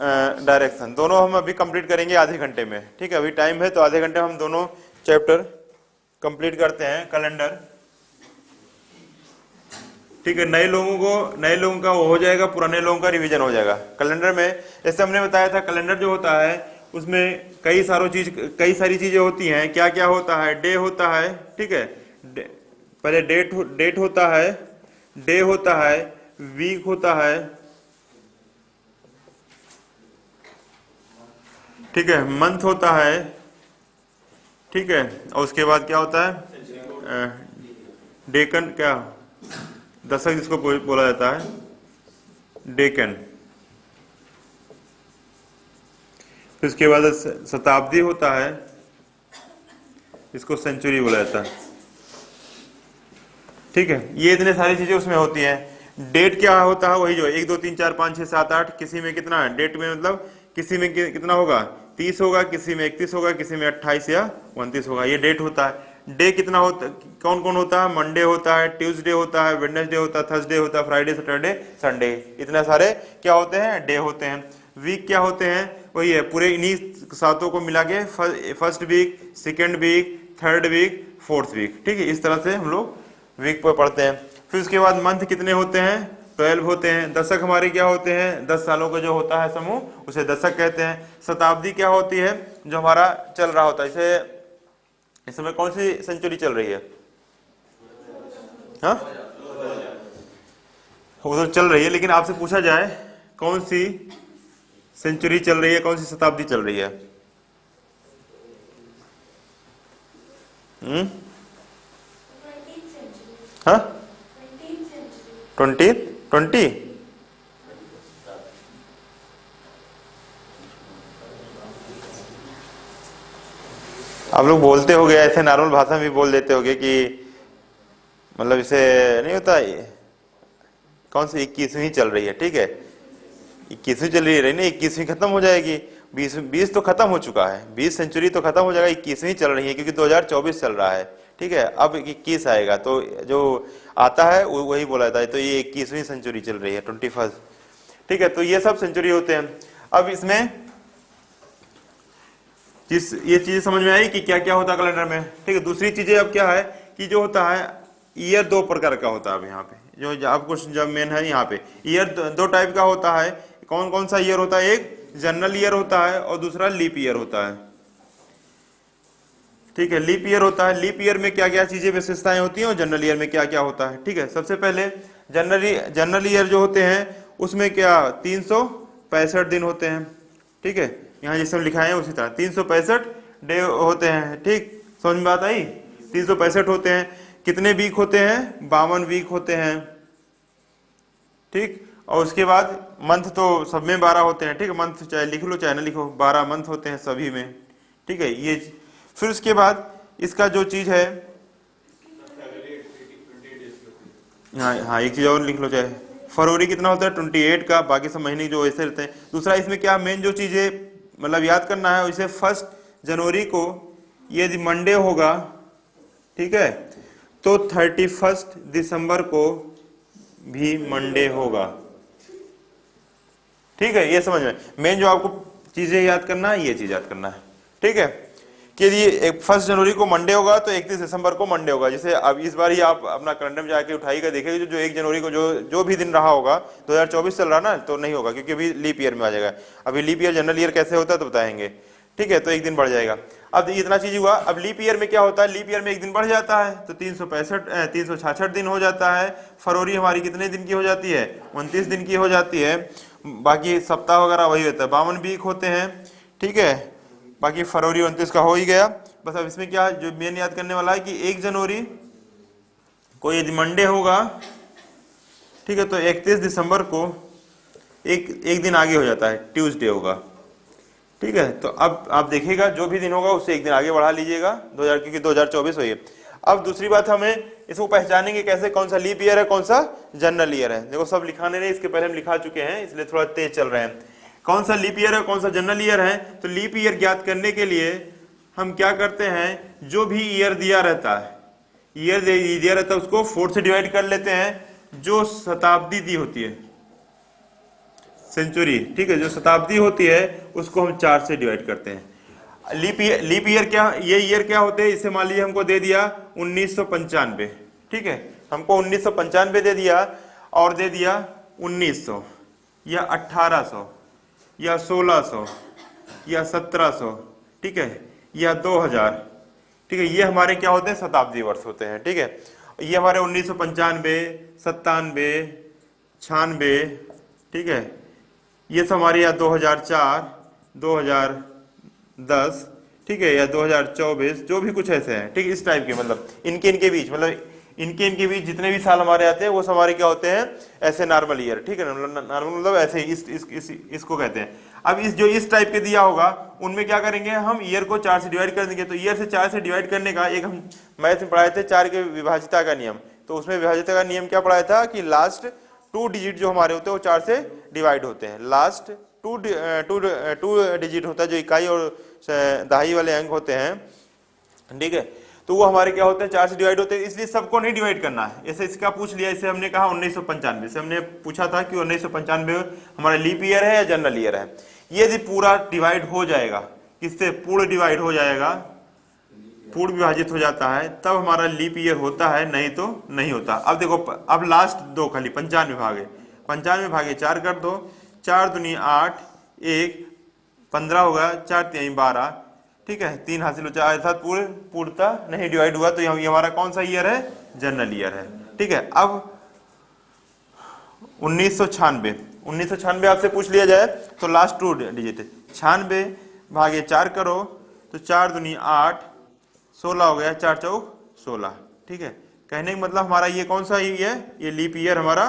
Direction, दोनों हम अभी कंप्लीट करेंगे आधे घंटे में। ठीक है, अभी टाइम है तो आधे घंटे में हम दोनों चैप्टर कंप्लीट करते हैं। कैलेंडर, ठीक है, नए लोगों का वो हो जाएगा, पुराने लोगों का रिवीजन हो जाएगा। कैलेंडर में जैसे हमने बताया था, कैलेंडर जो होता है उसमें कई सारी चीजें होती हैं। क्या क्या होता है? डे होता है, ठीक है, पहले डेट होता है, डे होता है, वीक होता है, ठीक है, मंथ होता है, ठीक है, और उसके बाद क्या होता है? डेकन, क्या दशक जिसको बोला जाता है, डेकन। फिर उसके बाद शताब्दी होता है, इसको सेंचुरी बोला जाता है। ठीक है, ये इतने सारी चीजें उसमें होती हैं। डेट क्या होता है? वही जो 1 2 3 4 5 6 7 8, किसी में कितना है डेट में, मतलब किसी में कितना होगा? 30 होगा, किसी में 31 होगा, किसी में 28 या 29 होगा, ये डेट होता है। डे कितना होता, कौन कौन होता है? मंडे होता है, ट्यूसडे होता है, वेडनेसडे होता है, थर्सडे होता है, फ्राइडे, सैटरडे, संडे, इतने सारे क्या होते हैं? डे होते हैं। वीक क्या होते हैं? वही है, पूरे इन्हीं सातों को मिला के first week, second week, third week, fourth week. ठीक है, इस तरह से हम लोग वीक पर पढ़ते हैं। फिर उसके बाद मंथ कितने होते हैं? 12 होते हैं। दशक हमारे क्या होते हैं? 10 सालों का जो होता है समूह, उसे दशक कहते हैं। शताब्दी क्या होती है? जो हमारा चल रहा होता है। जैसे इस समय कौन सी सेंचुरी चल रही है? हाँ, वो तो चल रही है, लेकिन आपसे पूछा जाए कौन सी सेंचुरी चल रही है, कौन सी शताब्दी चल रही है? हाँ, 20 आप लोग बोलते होगे ऐसे, नॉर्मल भाषा में भी बोल देते होगे कि मतलब इसे नहीं होता, कौन सी 21वीं चल रही है। ठीक है, 21वीं चल रही ना, 21वीं खत्म हो जाएगी। 20 तो खत्म हो चुका है, 20 सेंचुरी तो खत्म हो जाएगा, 21वीं चल रही है, क्योंकि 2024 चल रहा है। ठीक है, अब 21 आएगा तो जो आता है वही बोला जाता है। तो ये 21वीं सेंचुरी चल रही है, 21st। ठीक है, तो ये सब सेंचुरी होते हैं। अब इसमें ये चीजें समझ में आई कि क्या क्या होता है कैलेंडर में। ठीक है, दूसरी चीजें अब क्या है कि जो होता है ईयर 2 प्रकार का होता है। अब यहाँ पे जो आपको जब मेन है, यहाँ पे ईयर 2 टाइप का होता है। कौन कौन सा ईयर होता है? एक जनरल ईयर होता है और दूसरा लीप ईयर होता है। ठीक है, लीप ईयर होता है। लीप ईयर में क्या क्या चीजें विशेषताएं होती हैं और जनरल ईयर में क्या क्या होता है। ठीक है, सबसे पहले जनरल ईयर जो होते हैं उसमें क्या 365 दिन होते हैं। ठीक है, यहाँ जिस लिखा है उसी तरह 365 डे होते हैं। ठीक, समझ में बात आई? 365 होते हैं। कितने वीक होते हैं? 52 वीक होते हैं। ठीक, और उसके बाद मंथ तो सब में 12 होते हैं। ठीक है, मंथ चाहे लिख लो चाहे ना लिखो, 12 मंथ होते हैं सभी में। ठीक है, ये फिर उसके बाद इसका जो चीज है, हाँ एक चीज और लिख लो, चाहे फरवरी कितना होता है? 28 का, बाकी सब महीने जो ऐसे रहते हैं। दूसरा इसमें क्या मेन जो चीजें मतलब याद करना है, इसे 1 जनवरी को यदि मंडे होगा, ठीक है, तो 31 दिसंबर को भी मंडे होगा। ठीक है, ये समझ में मेन जो आपको चीजें याद करना है, ये चीज याद करना है। ठीक है, कि यदि 1 जनवरी को मंडे होगा तो 31 दिसंबर को मंडे होगा। जैसे अब इस बार ही आप अपना कैलेंडर में जाके उठाइएगा, देखिएगा जो 1 जनवरी को जो भी दिन रहा होगा, 2024 चल रहा ना, तो नहीं होगा, क्योंकि अभी लीप ईयर में आ जाएगा। अभी लीप ईयर जनरल ईयर कैसे होता है तो बताएंगे। ठीक है, तो एक दिन बढ़ जाएगा। अब इतना चीज हुआ। अब लीप ईयर में क्या होता है? लीप ईयर में एक दिन बढ़ जाता है, तो 366 दिन हो जाता है। फरवरी हमारी कितने दिन की हो जाती है? 29 दिन की हो जाती है। बाकी सप्ताह वगैरह वही होता है, 52 वीक होते हैं। ठीक है, बाकी फरवरी 29 का हो ही गया। बस अब इसमें क्या जो मेन याद करने वाला है कि 1 जनवरी को यदि मंडे होगा, ठीक है, तो 31 दिसंबर को एक दिन आगे हो जाता है, ट्यूसडे होगा। ठीक है, तो अब आप देखिएगा जो भी दिन होगा उससे एक दिन आगे बढ़ा लीजिएगा, 2000, क्योंकि 2024 हुई है। अब दूसरी बात, हमें इसको पहचानेंगे कैसे, कौन सा लीप ईयर है, कौन सा जनरल ईयर है। देखो सब लिखाने नहीं, इसके पहले हम लिखा चुके हैं, इसलिए थोड़ा तेज चल रहे हैं। कौन सा लीप ईयर है, कौन सा जनरल ईयर है? तो लीप ईयर ज्ञात करने के लिए हम क्या करते हैं, जो भी ईयर दिया रहता है, ईयर दिया रहता है उसको 4 से डिवाइड कर लेते हैं। जो शताब्दी दी होती है, सेंचुरी, ठीक है, जो शताब्दी होती है उसको हम 4 से डिवाइड करते हैं। लीप ईयर क्या, ये ईयर क्या होते हैं, इसे मान लीजिए हमको दे दिया 1995, ठीक है, हमको 1995 दे दिया और दे दिया 1900 या 1800 या 1600 या 1700, ठीक है, या 2000, ठीक है, ये हमारे क्या होते हैं, शताब्दी वर्ष होते हैं, ठीक है। ये हमारे 1995, 97, 96, ठीक है, ये सब हमारे या 2004, 2010, ठीक है, या 2024, जो भी कुछ ऐसे हैं, ठीक है, इस टाइप के, मतलब इनके बीच, मतलब इनके बीच जितने भी साल हमारे आते हैं वो हमारे क्या होते हैं, ऐसे नॉर्मल ईयर, ठीक है, नॉर्मल मतलब ऐसे इसको कहते हैं। अब इस टाइप के दिया होगा उनमें क्या करेंगे, हम ईयर को 4 से डिवाइड कर देंगे। तो ईयर से 4 से डिवाइड करने का एक हम मैथ में पढ़ाए थे 4 के विभाजिता का नियम। तो उसमें विभाजिता का नियम क्या पढ़ाया था कि लास्ट 2 डिजिट जो हमारे होते हैं वो 4 से डिवाइड होते हैं। लास्ट 2 डिजिट होता है जो इकाई और दहाई वाले अंक होते हैं, ठीक है, तो वो हमारे क्या होते हैं, 4 से डिवाइड होते हैं। इसलिए सबको नहीं डिवाइड करना है। ऐसे इसका पूछ लिया, इसे हमने कहा 1995 से हमने पूछा था कि 1995 हमारा लीप ईयर है या जनरल ईयर है। ये यदि पूरा डिवाइड हो जाएगा, किससे, पूर्ण डिवाइड हो जाएगा, पूर्ण विभाजित हो जाता है, तब हमारा लीप ईयर होता है, नहीं तो नहीं होता। अब देखो, अब लास्ट 2 खाली 95 भागे 95 भागे 4 कर दो, 4 दूनी 8, 1 15 होगा, 4 3 12, ठीक है, 3 हासिल हो जाए, अर्थात पूर्णतः नहीं डिवाइड हुआ। तो ये हमारा कौन सा ईयर है, जनरल ईयर है, ठीक है। अब 1996 आपसे पूछ लिया जाए तो लास्ट 2 डिजिट 96 भागे 4 करो तो 4 दूनी 8, 16 हो गया, 4 चौक 16, ठीक है। कहने का मतलब हमारा ये कौन सा ईयर है, ये लीप ईयर हमारा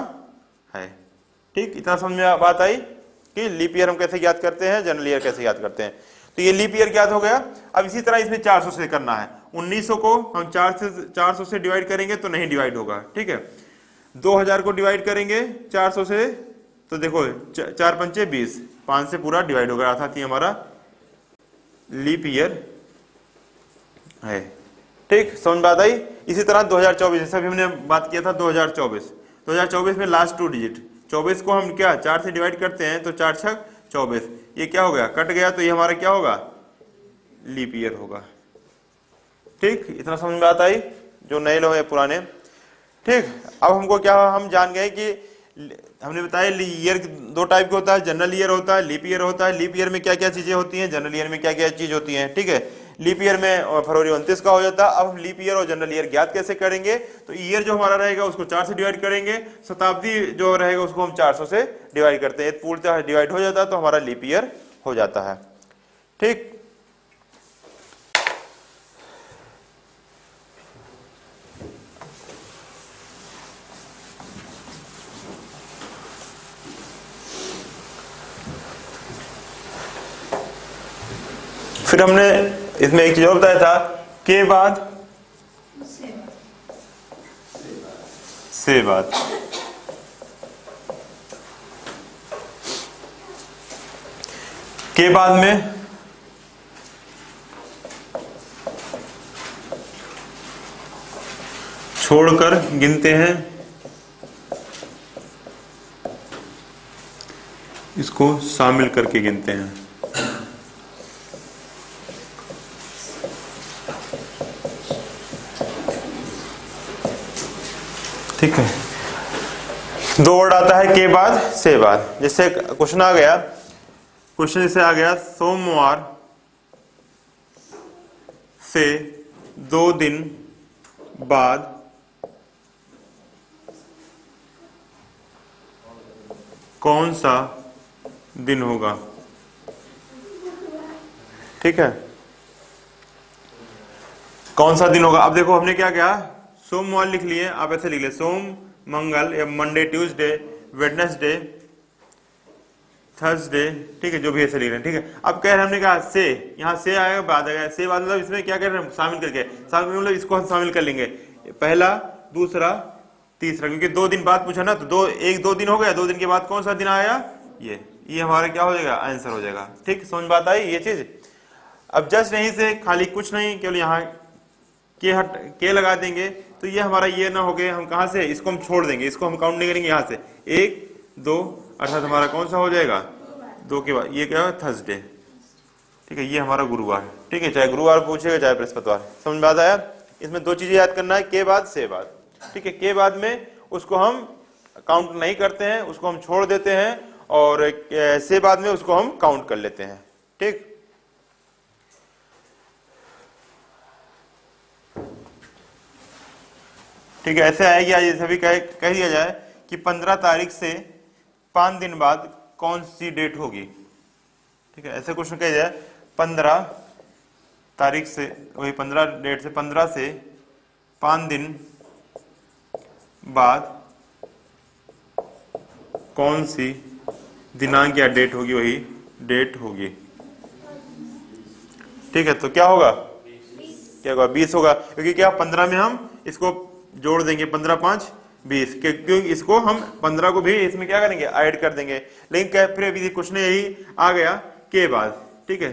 है, ठीक। इतना समझ में बात आई कि लीप ईयर हम कैसे याद करते हैं, जनरल ईयर कैसे याद करते हैं। तो ये लीप ईयर याद हो गया। अब इसी तरह इसमें 400 से करना है। 1900 को हम 400 से डिवाइड करेंगे तो नहीं डिवाइड होगा, ठीक है। 2000 को डिवाइड करेंगे 400 से तो देखो 4 पंचे 20, 5 से पूरा डिवाइड होगा, अर्थात ये हमारा लीप ईयर है, ठीक। समझ बात आई। इसी तरह 2024 जैसा भी हमने बात किया था, 2024 में लास्ट 2 डिजिट 24 को हम क्या 4 से डिवाइड करते हैं तो 4 छक 24, ये क्या हो गया, कट गया, तो ये हमारा क्या होगा, लीप ईयर होगा, ठीक। इतना समझ में बात आई, जो नए लोग हैं पुराने, ठीक। अब हमको क्या, हम जान गए कि हमने बताया ईयर 2 टाइप के होता है, जनरल ईयर होता है, लीप ईयर होता है। लीप ईयर में क्या क्या चीजें होती हैं, जनरल ईयर में क्या क्या चीज होती हैं, ठीक है। लीप ईयर में फरवरी 29 का हो जाता है। अब हम लीप ईयर और जनरल ईयर ज्ञात कैसे करेंगे, तो ईयर जो हमारा रहेगा उसको 4 से डिवाइड करेंगे, शताब्दी जो रहेगा उसको हम 400 से डिवाइड करते हैं, पूर्णतः डिवाइड हो जाता है तो हमारा लीप ईयर हो जाता है, ठीक। फिर हमने इसमें एक चीज और बताया था, के बाद से बाद, के बाद में छोड़कर गिनते हैं, इसको शामिल करके गिनते हैं, ठीक है। 2 वर्ड आता है के बाद से बाद। जैसे क्वेश्चन आ गया, क्वेश्चन जैसे आ गया, सोमवार से 2 दिन बाद कौन सा दिन होगा, ठीक है, कौन सा दिन होगा। अब देखो हमने क्या किया, सोमवार लिख लिए, आप ऐसे लिख ले, सोम मंगल या मंडे ट्यूसडे वेडनेसडे थर्सडे, ठीक है, जो भी ऐसे लिख रहे हैं, ठीक है। अब कह रहे हैं, हमने कहा से, यहाँ से आएगा बाद आएगा, से बाद मतलब इसमें क्या कर रहे हैं, शामिल करके, शामिल मतलब इसको हम शामिल कर लेंगे, पहला दूसरा तीसरा, क्योंकि 2 दिन बाद पूछा ना, तो 2 दिन हो गया, 2 दिन के बाद कौन सा दिन आया, ये हमारा क्या हो जाएगा, आंसर हो जाएगा, ठीक। समझ बात आई ये चीज। अब जस्ट नहीं से खाली कुछ नहीं, केवल यहाँ के लगा देंगे, तो ये हमारा ये ना हो गए, हम कहाँ से इसको हम छोड़ देंगे, इसको हम काउंट नहीं करेंगे, यहाँ से 1 2 अर्थात हमारा कौन सा हो जाएगा, 2 के बाद। ये क्या है, थर्सडे, ठीक है, ये हमारा गुरुवार, ठीक है, चाहे गुरुवार पूछेगा चाहे बृहस्पतिवार। समझ में बात आया? इसमें 2 चीजें याद करना है, के बाद से बाद, ठीक है। के बाद में उसको हम काउंट नहीं करते हैं, उसको हम छोड़ देते हैं, और से बाद में उसको हम काउंट कर लेते हैं, ठीक। ठीक है, ऐसे आएगी आज, जैसे भी कह दिया जाए कि 15 तारीख से 5 दिन बाद कौन सी डेट होगी, ठीक है, ऐसे क्वेश्चन कह जाए 15 तारीख से, वही 15 डेट से, 15 से 5 दिन बाद कौन सी दिनांक या डेट होगी, वही डेट होगी, ठीक है। तो क्या होगा, क्या होगा, 20 होगा, क्योंकि क्या 15 में हम इसको जोड़ देंगे, 15 5 20, क्योंकि इसको हम 15 को भी इसमें क्या करेंगे, ऐड कर देंगे। लेकिन क्या फिर अभी क्वेश्चन यही आ गया के बाद, ठीक है,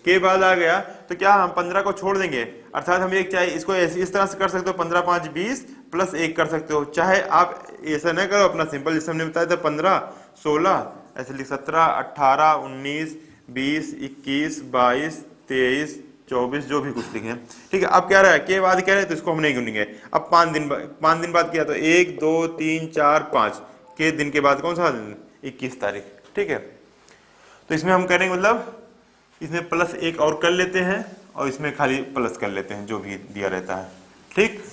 के बाद आ गया, तो क्या हम 15 को छोड़ देंगे, अर्थात हम एक चाहे इसको इस तरह से कर सकते हो, 15 5 20 प्लस 1 कर सकते हो, चाहे आप ऐसा न करो, अपना सिंपल जैसे हमने बताया था 15 16 ऐसे लिख, 17 18 19 20 21 22 23 24 जो भी कुछ लिखे, ठीक है। अब क्या रहा है, के बाद कह रहे हैं तो इसको हम नहीं गिनेंगे। अब 5 दिन बाद किया तो 1 2 3 4 5 के दिन के बाद कौन सा दिन, 21 तारीख, ठीक है। तो इसमें हम करेंगे, मतलब इसमें प्लस 1 और कर लेते हैं, और इसमें खाली प्लस कर लेते हैं जो भी दिया रहता है, ठीक।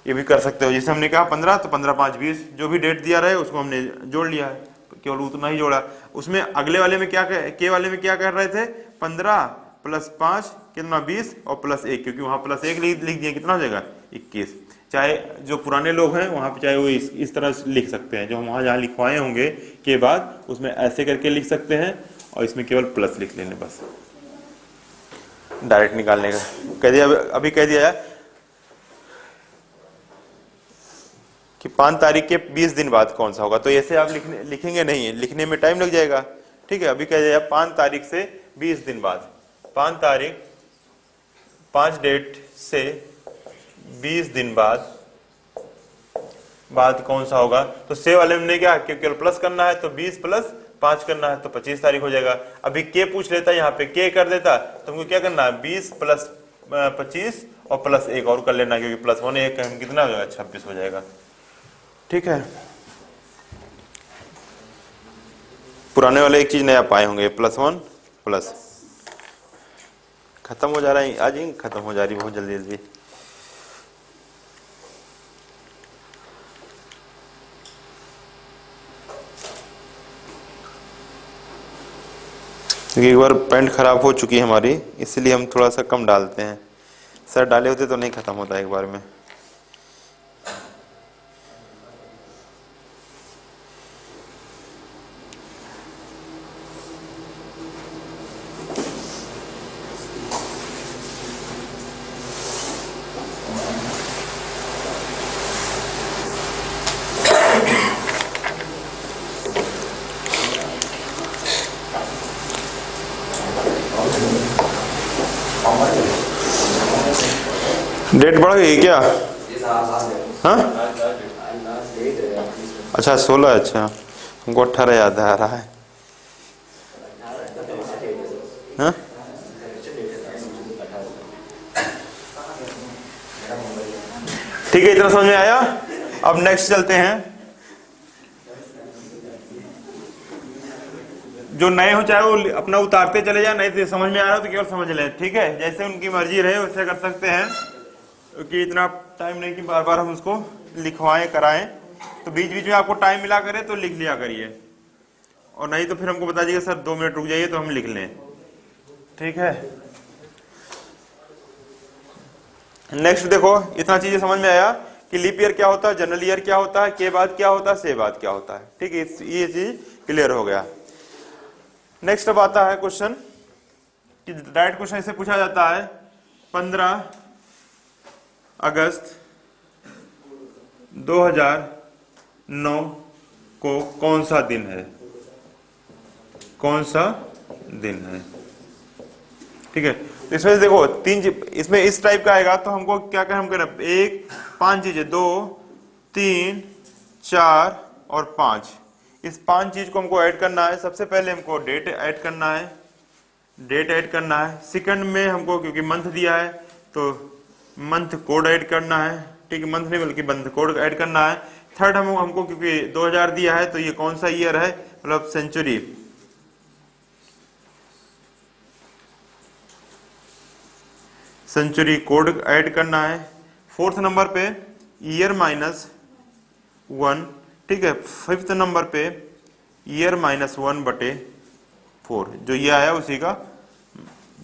ये भी कर सकते हो, जैसे हमने कहा 15 तो 15 5 20, जो भी डेट दिया रहे उसको हमने जोड़ लिया है, केवल उतना ही जोड़ा। उसमें अगले वाले में क्या, के वाले में क्या कर रहे थे, 15 प्लस 5 कितना 20 और प्लस 1, क्योंकि वहां प्लस 1 लिख दिया, कितना हो जाएगा 21। चाहे जो पुराने लोग हैं वहां पे चाहे वो इस तरह लिख सकते हैं, जो हम वहां जहाँ लिखवाए होंगे के बाद उसमें ऐसे करके लिख सकते हैं, और इसमें केवल प्लस लिख लेने, बस डायरेक्ट निकालने का कह दिया। अभी कह दिया कि 5 तारीख के 20 दिन बाद कौन सा होगा, तो ऐसे आप लिखेंगे नहीं, लिखने में टाइम लग जाएगा, ठीक है। अभी कह दिया 5 तारीख से 20 दिन बाद, 5 तारीख 5 डेट से 20 दिन बाद कौन सा होगा, तो से वाले में क्या, केवल प्लस करना है, तो 20 प्लस 5 करना है, तो 25 तारीख हो जाएगा। अभी के पूछ लेता, यहाँ पे के कर देता, तो हमको क्या करना है, 20 प्लस 25 और प्लस 1 और कर लेना, क्योंकि प्लस 1 1 कितना हो जाएगा, 26 हो जाएगा, ठीक है। पुराने वाले एक चीज नया पाए होंगे, +1 प्लस, खत्म हो जा रहा है आज ही, खत्म हो जा रही बहुत जल्दी जल्दी। क्योंकि एक बार पेंट खराब हो चुकी है हमारी, इसलिए हम थोड़ा सा कम डालते हैं, सर डाले होते तो नहीं खत्म होता एक बार में। डेट बढ़ गई क्या? हाँ, अच्छा 16, अच्छा हमको 18 याद आ रहा है। हाँ? ठीक है, इतना समझ में आया। अब नेक्स्ट चलते हैं, जो नए हो चाहे वो अपना उतारते चले जाए, नहीं तो समझ में आ रहा हो तो केवल समझ लें, ठीक है। जैसे उनकी मर्जी रहे वैसे कर सकते हैं, क्योंकि इतना टाइम नहीं कि बार बार हम उसको लिखवाएं कराएं, तो बीच बीच में आपको टाइम मिला करे तो लिख लिया करिए, और नहीं तो फिर हमको बता दीजिए सर 2 मिनट रुक जाइए तो हम लिख लें, ठीक है। नेक्स्ट देखो, इतना चीजें समझ में आया कि लीप ईयर क्या होता है, जनरल ईयर क्या होता है, के बाद क्या होता है, से बाद क्या होता है, ठीक है, ये चीज क्लियर हो गया। नेक्स्ट अब आता है क्वेश्चन कि डायरेक्ट क्वेश्चन ऐसे पूछा जाता है, 15 अगस्त 2009 को कौन सा दिन है, कौन सा दिन है, ठीक है। तो इसमें देखो 3, इसमें इस टाइप का आएगा तो हमको क्या क्या हम करें, 1 5 चीजें, 2 3 4 और 5, इस 5 चीज को हमको ऐड करना है। सबसे पहले हमको डेट ऐड करना है, डेट ऐड करना है। सेकंड में हमको क्योंकि मंथ दिया है तो मंथ कोड ऐड करना है, ठीक है, मंथ नहीं बल्कि मंथ कोड ऐड करना है। थर्ड हमको क्योंकि 2000 दिया है तो ये कौन सा ईयर है, मतलब सेंचुरी, सेंचुरी कोड ऐड करना है। फोर्थ नंबर पे ईयर -1, ठीक है। फिफ्थ नंबर पे ईयर -1/4, जो ये आया उसी का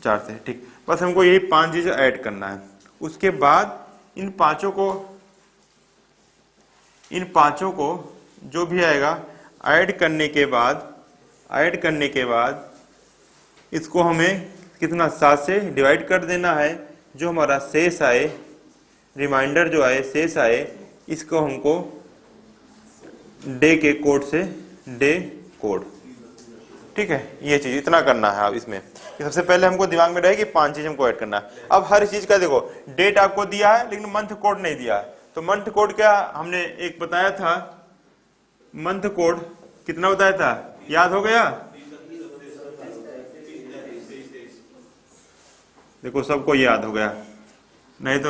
4 से, ठीक। बस हमको यही 5 चीज ऐड करना है। उसके बाद इन पांचों को जो भी आएगा ऐड करने के बाद इसको हमें कितना 7 से डिवाइड कर देना है। जो हमारा शेष आए, रिमाइंडर जो आए, शेष आए, इसको हमको डे के कोड से डे कोड, ठीक है। ये चीज इतना करना है। अब इसमें सबसे पहले हमको दिमाग में रहे कि 5 चीज हमको ऐड करना है। अब हर चीज का देखो, डेट आपको दिया है लेकिन मंथ कोड नहीं दिया है, तो मंथ कोड क्या हमने एक बताया था, मंथ कोड कितना बताया था, याद हो गया? देखो सबको याद हो गया, नहीं तो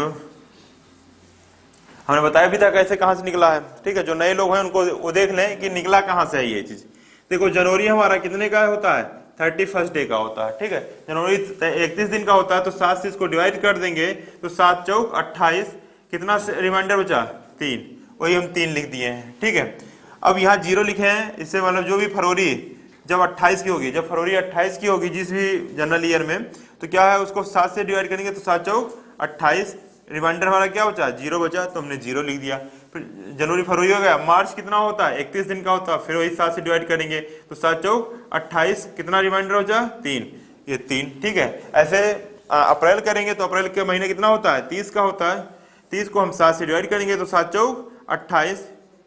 हमने बताया भी था कैसे कहां से निकला है, ठीक है। जो नए लोग हैं उनको वो देख लें कि निकला कहां से है ये चीज। देखो जनवरी हमारा कितने का होता है, 31 डे का होता है, ठीक है। जनवरी 31 दिन का होता है, तो 7 से इसको डिवाइड कर देंगे तो 7 चौक 28, कितना रिमाइंडर बचा, 3, वही हम 3 लिख दिए हैं, ठीक है। अब यहाँ 0 लिखे हैं, इससे मतलब जो भी फरवरी जब 28 की होगी, जब फरवरी 28 की होगी जिस भी जनरल ईयर में, तो क्या है उसको 7 से डिवाइड करेंगे तो 7 चौक 28, रिमाइंडर हमारा क्या बचा, 0 बचा, तो हमने 0 लिख दिया। फिर जनवरी फरवरी हो गया। मार्च कितना होता है, 31 दिन का होता है, फिर वही 7 से डिवाइड करेंगे तो 7 चौक 28, कितना रिमाइंडर बचा, 3, ये 3, ठीक है। ऐसे अप्रैल करेंगे तो अप्रैल के महीने कितना होता है, 30 का होता है, 30 को हम 7 से डिवाइड करेंगे तो 7 चौक 28,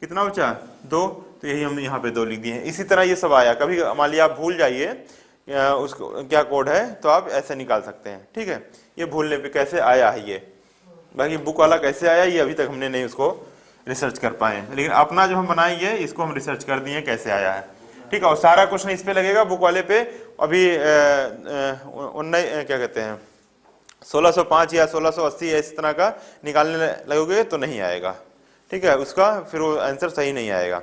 कितना बचा, 2, तो यही हम यहाँ पे 2 लिख दिए हैं। इसी तरह ये सब आया। कभी मान लिया आप भूल जाइए उसको क्या कोड है तो आप ऐसे निकाल सकते हैं, ठीक है। ये भूलने पे कैसे आया है ये, बाकी बुक वाला कैसे आया ये अभी तक हमने नहीं उसको रिसर्च कर पाए, लेकिन अपना जो हम बनाएंगे इसको हम रिसर्च कर दिए कैसे आया है, ठीक है। और सारा क्वेश्चन इस पे लगेगा बुक वाले पे। अभी क्या कहते हैं 1605 या 1680 या इस तरह का निकालने लगोगे तो नहीं आएगा, ठीक है, उसका फिर वो आंसर सही नहीं आएगा।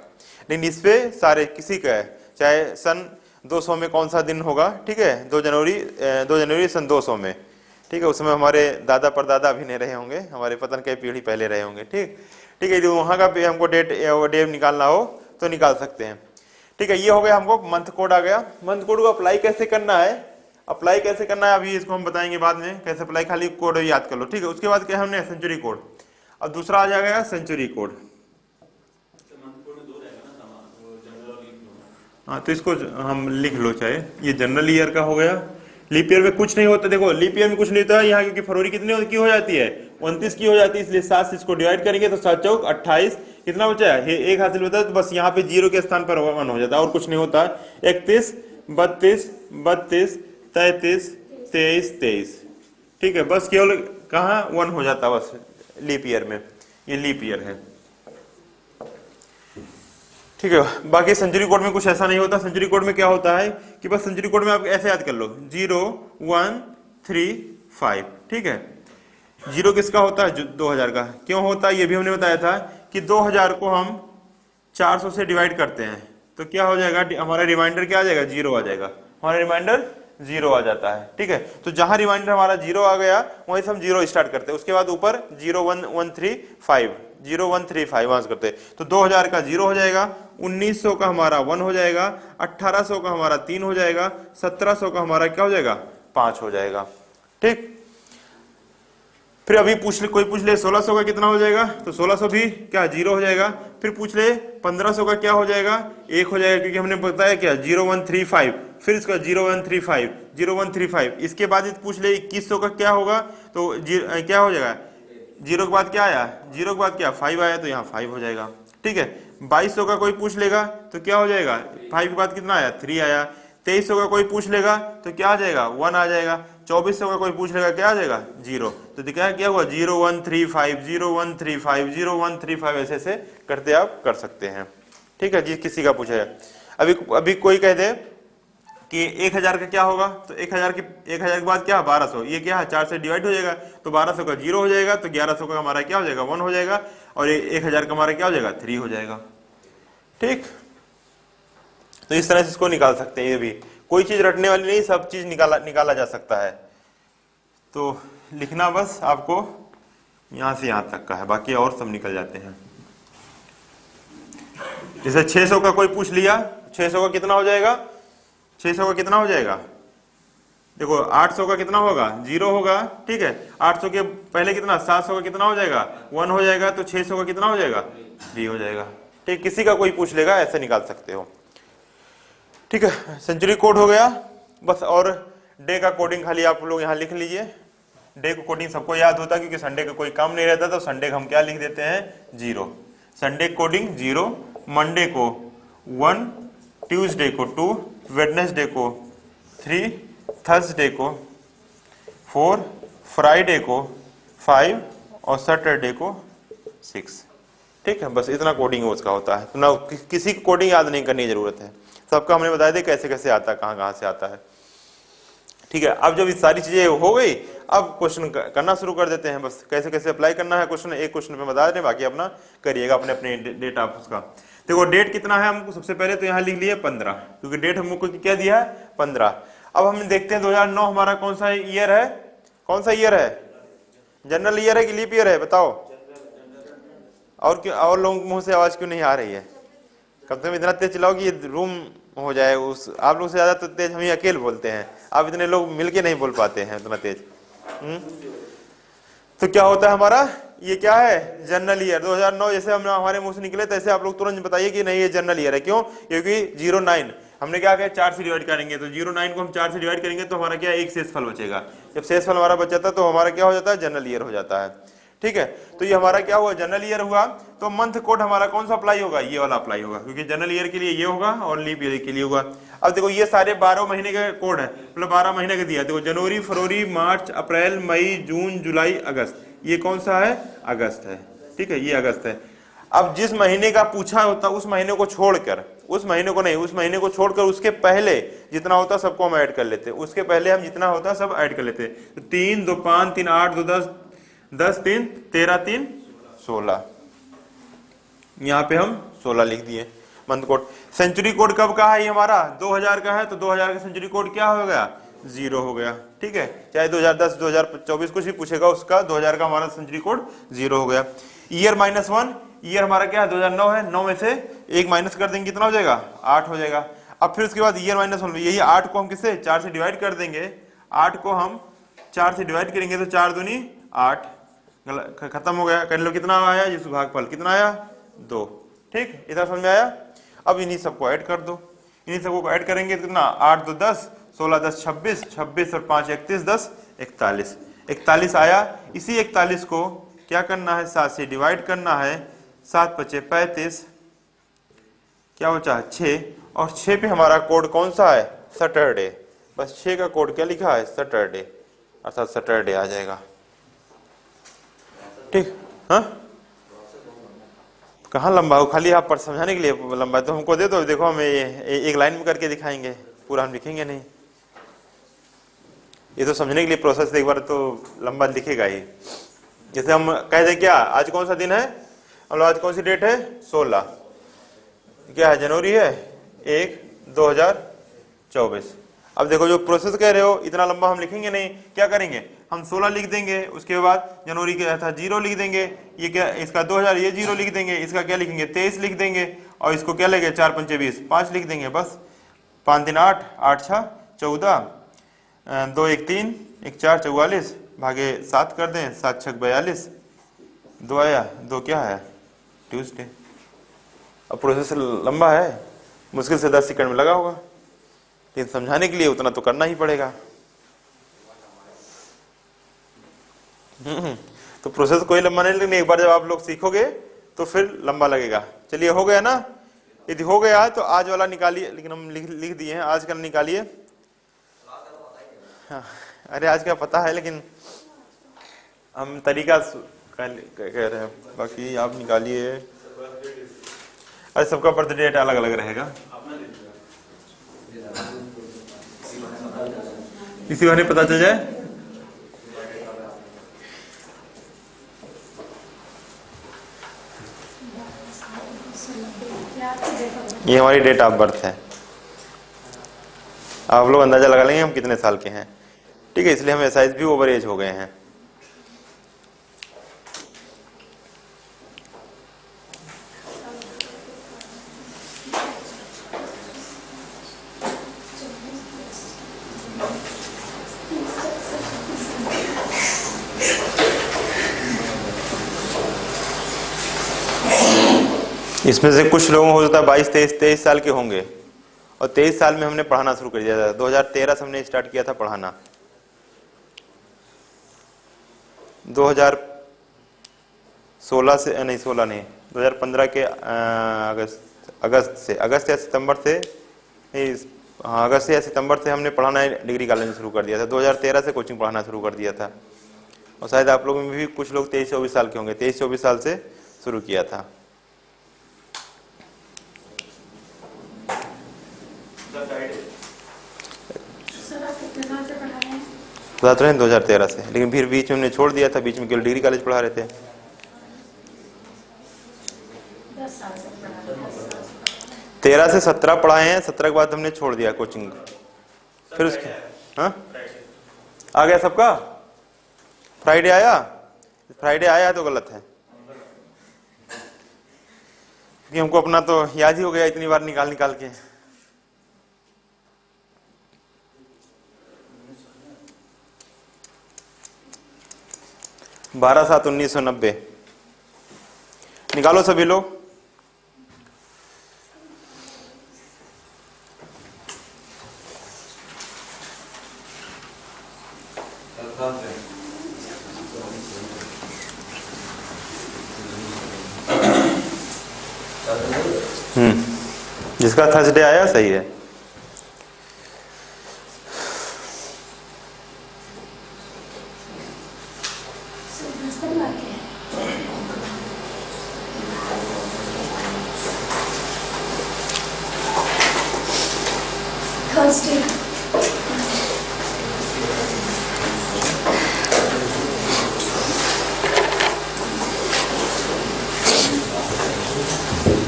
लेकिन इस पे सारे किसी का है, चाहे सन 200 में कौन सा दिन होगा, ठीक है, 2 जनवरी सन 200 में, ठीक है। उसमें हमारे दादा परदादा भी नहीं रहे होंगे, हमारे पतन कई पीढ़ी पहले रहे होंगे, ठीक है। यदि वहाँ का भी हमको डे निकालना हो तो निकाल सकते हैं, ठीक है। ये हो गया, हमको मंथ कोड आ गया। मंथ कोड को अप्लाई कैसे करना है, अभी इसको हम बताएंगे बाद में कैसे अप्लाई, खाली कोड याद कर लो, ठीक है। उसके बाद क्या हमने सेंचुरी कोड, अब दूसरा आ जाएगा सेंचुरी कोड। हाँ तो इसको हम लिख लो, चाहे ये जनरल ईयर का हो गया। लीप ईयर में कुछ नहीं होता, देखो लीप ईयर में कुछ नहीं होता है यहाँ, क्योंकि फरवरी कितनी की हो जाती है, 29 की हो जाती है, इसलिए 7 से इसको डिवाइड करेंगे तो 7 चौक 28, कितना बचा है, एक हासिल होता है, तो बस यहाँ पे 0 के स्थान पर 1 हो जाता है और कुछ नहीं होता है। 31, 32, 33, 23, ठीक है, बस केवल कहाँ 1 हो जाता है बस लीप ईयर में, ये लीप ईयर है, ठीक है। बाकी सेंचुरी कोड में कुछ ऐसा नहीं होता। सेंचुरी कोड में क्या होता है कि बस सेंचुरी कोड में आप ऐसे याद कर लो 0, 1, 3, 5, ठीक है। 0 किसका होता है, 2000 का। क्यों होता है ये भी हमने बताया था कि 2000 को हम 400 से डिवाइड करते हैं तो क्या हो जाएगा, हमारा रिमाइंडर क्या आ जाएगा, 0 आ जाएगा, हमारा रिमाइंडर 0 आ जाता है, ठीक है। तो जहां रिमाइंडर हमारा 0 आ गया वहीं से हम 0 स्टार्ट करते हैं, उसके बाद ऊपर 0135 वहां से करते हैं, तो 2000 का 0 हो जाएगा, 1900 का हमारा 1 हो जाएगा, 1800 का हमारा 3 हो जाएगा, 1700 का हमारा क्या हो जाएगा, 5 हो जाएगा, ठीक। फिर अभी कोई पूछ ले 1600 का कितना हो जाएगा, तो 1600 भी क्या 0 हो जाएगा। फिर पूछ ले 1500 का क्या हो जाएगा, 1 हो जाएगा, क्योंकि हमने बताया क्या 0135, फिर इसका 0135, इसके बाद पूछ ले 2100 का क्या होगा, तो क्या हो जाएगा, 0 के बाद क्या आया, 0 के बाद क्या 5 आया, तो यहाँ 5 हो जाएगा, ठीक है। 2200 का कोई पूछ लेगा तो क्या हो जाएगा, 5 के बाद कितना आया, 3 आया। 2300 का कोई पूछ लेगा तो क्या आ जाएगा, 1 आ जाएगा। 2400 का कोई पूछ लेगा क्या आ जाएगा, 0। तो दिखाया क्या हुआ, 0135, 0135, 0135, ऐसे करते आप कर सकते हैं, ठीक है जी, किसी का पूछा है। अभी अभी कोई कह दे कि 1000 का क्या होगा, तो 1000 के बाद क्या 1200, ये क्या है 4 से डिवाइड हो जाएगा, तो 1200 का 0 हो जाएगा, तो 1100 का हमारा क्या हो जाएगा 1 हो जाएगा, और 1000 का हमारा क्या हो जाएगा 3 हो जाएगा। ठीक, तो इस तरह से इसको निकाल सकते हैं। ये भी कोई चीज रटने वाली नहीं, सब चीज निकाला जा सकता है। तो लिखना बस आपको यहां से यहां तक का है, बाकी और सब निकल जाते हैं। जैसे 600 का कोई पूछ लिया, 600 का कितना हो जाएगा, 600 का कितना हो जाएगा, देखो 800 का कितना होगा 0 होगा, ठीक है, 800 के पहले कितना 700 का कितना हो जाएगा 1 हो जाएगा, तो 600 का कितना हो जाएगा 3 हो जाएगा। ठीक, किसी का कोई पूछ लेगा ऐसे निकाल सकते हो। ठीक है, सेंचुरी कोड हो गया बस, और डे का कोडिंग खाली आप लोग यहाँ लिख लीजिए। डे को कोडिंग सबको याद होता है क्योंकि संडे का कोई काम नहीं रहता, तो संडे का हम क्या लिख देते हैं 0, संडे कोडिंग 0, मंडे को 1, ट्यूसडे को 2, वेडनेसडे को 3, थर्सडे को 4, फ्राइडे को 5 और सैटरडे को 6। ठीक है, बस इतना कोडिंग उसका होता है, तो ना किसी को कोडिंग याद नहीं करने की जरूरत है, सबका हमने बताया दे कैसे कैसे आता है, कहाँ से आता है। ठीक है, अब जब ये सारी चीजें हो गई, अब क्वेश्चन करना शुरू कर देते हैं। बस कैसे कैसे अप्लाई करना है क्वेश्चन, एक क्वेश्चन पे बता दें, बाकी अपना करिएगा अपने अपने डेट आप उसका। देखो डेट कितना है हमको, सबसे पहले तो यहाँ लिख लिए 15, क्योंकि डेट हमको क्या दिया है 15। अब हम देखते हैं 2009 हमारा कौन सा ईयर है, कौन सा ईयर है, जनरल ईयर है कि लीप ईयर है, बताओ। और क्यों, और लोगों के मुंह से आवाज क्यों नहीं आ रही है, कम से कम इतना तेज चलाओ कि ये रूम हो जाए। उस आप लोग से ज्यादा तो तेज हम ही अकेले बोलते हैं, आप इतने लोग मिलके नहीं बोल पाते हैं उतना तेज। तो क्या होता है हमारा, ये क्या है जनरल ईयर 2009, जैसे हम हमारे मुंह से निकले तैसे आप लोग तुरंत बताइए कि नहीं ये जनरल ईयर है। क्यों, क्योंकि 09 हमने क्या किया 4 से डिवाइड करेंगे, तो 09 को हम 4 से डिवाइड करेंगे तो हमारा क्या एक शेषफल बचेगा, जब शेषफल हमारा बच जाता है तो हमारा क्या हो जाता है जनरल ईयर हो जाता है। ठीक है, तो ये हमारा क्या हुआ जनरल ईयर हुआ, तो मंथ कोड हमारा कौन सा अप्लाई होगा, ये वाला अप्लाई होगा, क्योंकि जनरल ईयर के लिए ये होगा और लीप ईयर के लिए होगा। अब देखो ये सारे 12 महीने का कोड है, मतलब 12 महीने का दिया, देखो जनवरी, फरवरी, मार्च, अप्रैल, मई, जून, जुलाई, अगस्त, ये कौन सा है अगस्त है। ठीक है, ये अगस्त है। अब जिस महीने का पूछा होता उस महीने को छोड़कर, उस महीने को नहीं, उस महीने को छोड़कर उसके पहले जितना होता सबको हम ऐड कर लेते, उसके पहले हम जितना होता सब ऐड कर लेते। तो 3 2 5 3 8 2 10 10 3 13 3 16, यहाँ पे हम 16 लिख दिए मंथ कोड। सेंचुरी कोड कब का है ये हमारा 2000 का है, तो 2000 का सेंचुरी कोड क्या हो गया 0 हो गया। ठीक है, चाहे 2010 2024 कुछ भी पूछेगा उसका 2000 का हमारा सेंचुरी कोड 0 हो गया। ईयर -1, ईयर हमारा क्या है 2009 है, 9 में से 1 माइनस कर देंगे कितना हो जाएगा 8 हो जाएगा। अब फिर उसके बाद ईयर -1, यही 8 को हम किससे 4 से डिवाइड कर देंगे, 8 को हम 4 से डिवाइड करेंगे तो 4 दूनी 8, खत्म हो गया। कर लो कितना आया जिस भागफल कितना आया 2। ठीक, इतना समझ में आया। अब इन्हीं सबको ऐड कर दो, इन्हीं सबको ऐड करेंगे तो कितना 8 2 10 16 10 26, 26 और 5 31 10 41, 41 आया। इसी 41 को क्या करना है 7 से डिवाइड करना है, 7 5 35, क्या बचा 6, और 6 पे हमारा कोड कौन सा है सैटरडे, बस 6 का कोड क्या लिखा है सैटरडे, अर्थात सैटरडे आ जाएगा। ठीक, हाँ कहाँ लंबा हो, खाली आप पर समझाने के लिए लंबा है, तो हमको दे दो, देखो हम एक लाइन में करके दिखाएंगे, पूरा हम लिखेंगे नहीं, ये तो समझने के लिए प्रोसेस एक बार तो लंबा लिखेगा ही। जैसे हम कह दें क्या आज कौन सा दिन है, मतलब आज कौन सी डेट है 16, क्या है जनवरी है 1 2024। अब देखो जो प्रोसेस कह रहे हो इतना लंबा हम लिखेंगे नहीं, क्या करेंगे हम 16 लिख देंगे, उसके बाद जनवरी का था 0 लिख देंगे, ये क्या इसका 2000 ये 0 लिख देंगे, इसका क्या लिखेंगे 23 लिख देंगे, और इसको क्या लेंगे 4 5 20 5 लिख देंगे, बस 5 3 8 8 6 14 2 1 3 1 4 44 भागे 7 कर दें, 7 6 42, 2 आया, 2 क्या है ट्यूसडे। अब प्रोसेस लंबा है, मुश्किल से 10 सेकंड में लगा होगा, लेकिन समझाने के लिए उतना तो करना ही पड़ेगा। तो प्रोसेस कोई लंबा नहीं, लेकिन एक बार जब आप लोग सीखोगे तो फिर लंबा लगेगा। चलिए हो गया ना, यदि हो गया है तो आज वाला निकालिए, लेकिन हम लिख दिए हैं आज का निकालिए। हाँ, अरे आज का पता है लेकिन हम तरीका कह रहे हैं, बाकी आप निकालिए। अरे सबका बर्थ डेट अलग अलग रहेगा, इसी बहाने पता चल जाए। ये हमारी डेट ऑफ बर्थ है, आप लोग अंदाजा लगा लेंगे हम कितने साल के हैं। ठीक है, इसलिए हम साइज भी ओवर एज हो गए हैं। इसमें से कुछ लोगों को हो सकता है 22-23 साल के होंगे, और 23 साल में हमने पढ़ाना शुरू कर दिया था। 2013 से हमने स्टार्ट किया था पढ़ाना, 2016 से नहीं, 16 नहीं, 2015 के अगस्त या सितंबर से, नहीं हाँ अगस्त या सितंबर से हमने पढ़ाना डिग्री कॉलेज में शुरू कर दिया था। 2013 से कोचिंग पढ़ाना शुरू कर दिया था, और शायद आप लोगों में भी कुछ लोग 23-24 साल के होंगे, 23-24 साल से शुरू किया था। बता तो रहे हैं 2013 से, लेकिन फिर बीच में हमने छोड़ दिया था, बीच में केवल डिग्री कॉलेज पढ़ा रहे थे। 13 से 17 पढ़ाए हैं, 17 के बाद हमने छोड़ दिया कोचिंग। फिर उसके हाँ आ गया सबका, फ्राइडे आया, फ्राइडे आया तो गलत है, क्योंकि हमको अपना तो याद ही हो गया इतनी बार निकाल निकाल के। बारह 7/1990 निकालो सभी लोग। जिसका थर्सडे आया सही है।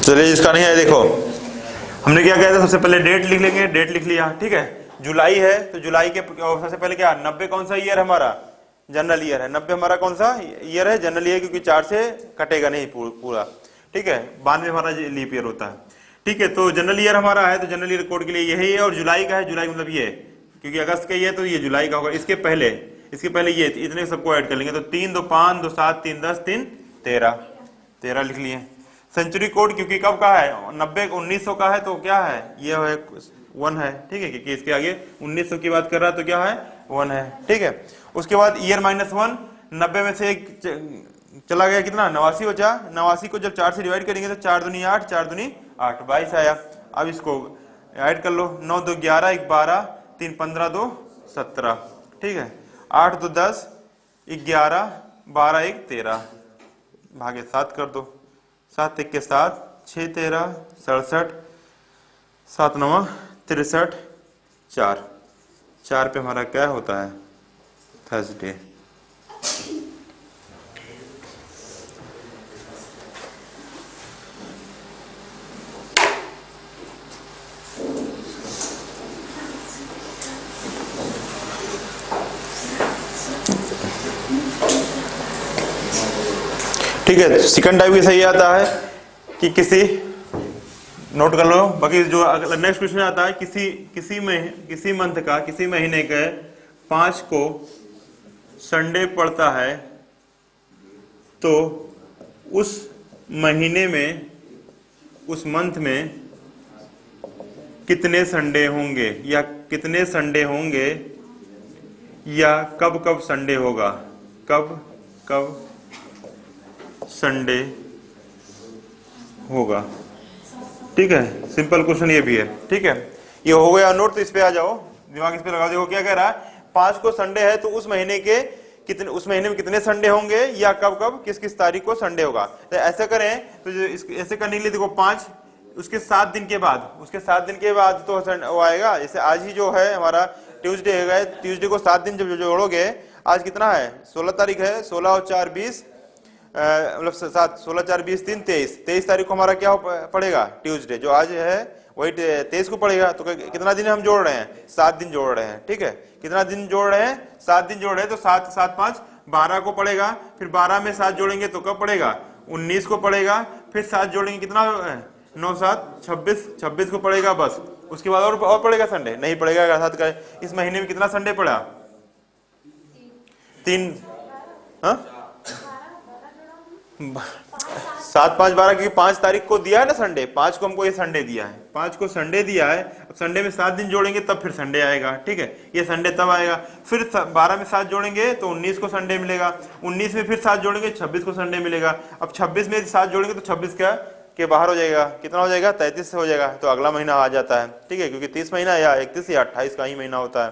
चलिए जिसका नहीं है, देखो हमने क्या किया था, सबसे पहले डेट लिख लेंगे, डेट लिख लिया, ठीक है। जुलाई है तो जुलाई के सबसे पहले क्या, 90 कौन सा ईयर है हमारा, जनरल ईयर है। 90 हमारा कौन सा ईयर है, जनरल ईयर, क्योंकि 4 से कटेगा नहीं पूरा, ठीक है। 92 हमारा लीप ईयर होता है, ठीक है। तो जनरल ईयर हमारा है, तो जनरल ईयर कोड के लिए यही है। और जुलाई का है, जुलाई मतलब ये, क्योंकि अगस्त का ये है तो ये जुलाई का होगा। इसके पहले ये इतने सबको ऐड कर लेंगे, तो 3 2 5 2 7 3 10 3 13 लिख लिए। सेंचुरी कोड क्योंकि कब का है, 90 1900 का है, तो क्या है ये है 1 है, ठीक है, क्योंकि इसके आगे 1900 की बात कर रहा है तो क्या है 1 है, ठीक है। उसके बाद ईयर -1, 90 में से एक चला गया, कितना 89 बचा। 89 को जब 4 से डिवाइड करेंगे तो 4 दूनी 8, 4 दूनी 8, 22 आया। अब इसको ऐड कर लो, 9 2 11 1 12 3 15 2 17, ठीक है। 8 2 10 11 12 1 13, भागे 7 कर दो, 7 1 के 7 6 13 67 7 9 63 4 पे हमारा क्या होता है, थर्सडे। ठीक है, सेकंड टाइप की सही आता है कि किसी, नोट कर लो, बाकी जो नेक्स्ट क्वेश्चन आता है, किसी मंथ का, किसी महीने के 5 को संडे पड़ता है तो उस महीने में, उस मंथ में कितने संडे होंगे, या कितने संडे होंगे, या कब कब संडे होगा, कब कब संडे होगा, ठीक है। सिंपल क्वेश्चन ये भी है, ठीक है। ये हो गया नोट, तो इस पे आ जाओ, दिमाग इस पे लगाओ। देखो क्या कह रहा है, 5 को संडे है तो उस महीने के कितने, उस महीने में कितने संडे होंगे, या कब कब किस किस तारीख को संडे होगा। तो ऐसा करें, तो ऐसे करने के लिए देखो 5 उसके 7 दिन के बाद, उसके 7 दिन के बाद तो वो आएगा। जैसे आज ही जो है हमारा ट्यूसडे है, ट्यूसडे को 7 दिन जब जोड़ोगे, आज कितना है 16 तारीख है, 16 और 4 20, मतलब 7, 16 4 20 3 23 तारीख को हमारा क्या पड़ेगा ट्यूसडे, जो आज है वही 23 को पड़ेगा। तो कितना दिन हम जोड़ रहे हैं, 7 दिन जोड़ रहे हैं। ठीक है, कितना दिन जोड़ रहे हैं, 7 दिन जोड़ रहे हैं। तो 7 7 5 12 को पड़ेगा, फिर 12 में 7 जोड़ेंगे तो कब पड़ेगा 19 को पड़ेगा, फिर 7 जोड़ेंगे कितना 9 7 26 को पड़ेगा बस। उसके बाद और पड़ेगा संडे नहीं पड़ेगा। अर्थात का इस महीने में कितना संडे पड़ा 3, हाँ 7 5 12, क्योंकि 5 तारीख को दिया है ना संडे, 5 को हमको ये संडे दिया है, 5 को संडे दिया है। अब संडे में 7 दिन जोड़ेंगे तब फिर संडे आएगा। ठीक है, ये संडे तब आएगा। फिर 12 में 7 जोड़ेंगे तो 19 को संडे मिलेगा, 19 में फिर 7 जोड़ेंगे 26 को संडे मिलेगा। अब 26 में 7 जोड़ेंगे तो 26 का के बाहर हो जाएगा, कितना हो जाएगा 33 से हो जाएगा। तो अगला महीना आ जाता है। ठीक है, क्योंकि 30 महीना या 31 या 28 का ही महीना होता है।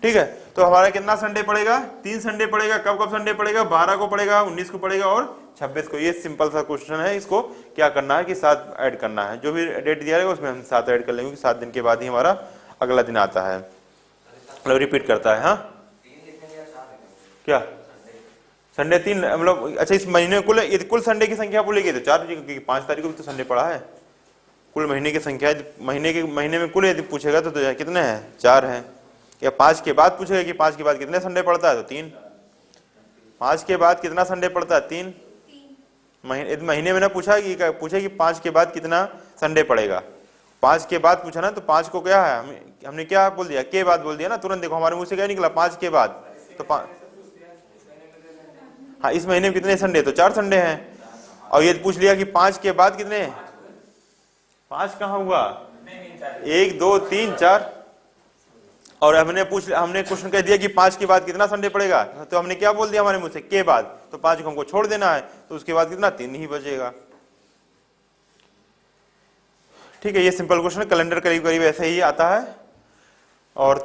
ठीक है, तो हमारा कितना संडे पड़ेगा 3 संडे पड़ेगा। कब कब संडे पड़ेगा 12 को पड़ेगा, 19 को पड़ेगा और 26 को। ये सिंपल सा क्वेश्चन है, इसको क्या करना है कि 7 ऐड करना है। जो भी डेट दिया रहेगा उसमें हम 7 ऐड कर लेंगे, 7 दिन के बाद ही हमारा अगला दिन आता है, मतलब रिपीट करता है। हाँ क्या संडे 3 मतलब, अच्छा इस महीने कुल संडे की संख्या बोलेगी तो 4, क्योंकि 5 तारीख को भी तो संडे पड़ा है। कुल महीने की संख्या महीने में कुल यदि पूछेगा तो कितने हैं 4 हैं। या 5 के बाद पूछेगा कि 5 के बाद कितने संडे पड़ता है तो 3। 5 के बाद कितना संडे पड़ता है 3। महीने में ना पूछे कि 5 के बाद कितना संडे पड़ेगा। 5 के बाद पूछा ना, तो 5 को क्या है हमने क्या बोल दिया के बाद बोल दिया ना तुरंत। देखो हमारे मुंह से क्या निकला 5 के बाद, तो 5। हाँ, इस महीने में कितने संडे, तो 4 संडे हैं। और ये पूछ लिया कि 5 के बाद कितने, 5 कहाँ हुआ 1 2 3 4। और हमने क्वेश्चन कह दिया कि 5 के बाद कितना संडे पड़ेगा, तो हमने क्या बोल दिया हमारे मुंह से के बाद, तो 5 को हमको छोड़ देना है, तो उसके बाद कितना 3 ही बचेगा। ठीक है, ये सिंपल क्वेश्चन कैलेंडर करीब करीब ऐसे ही आता है। और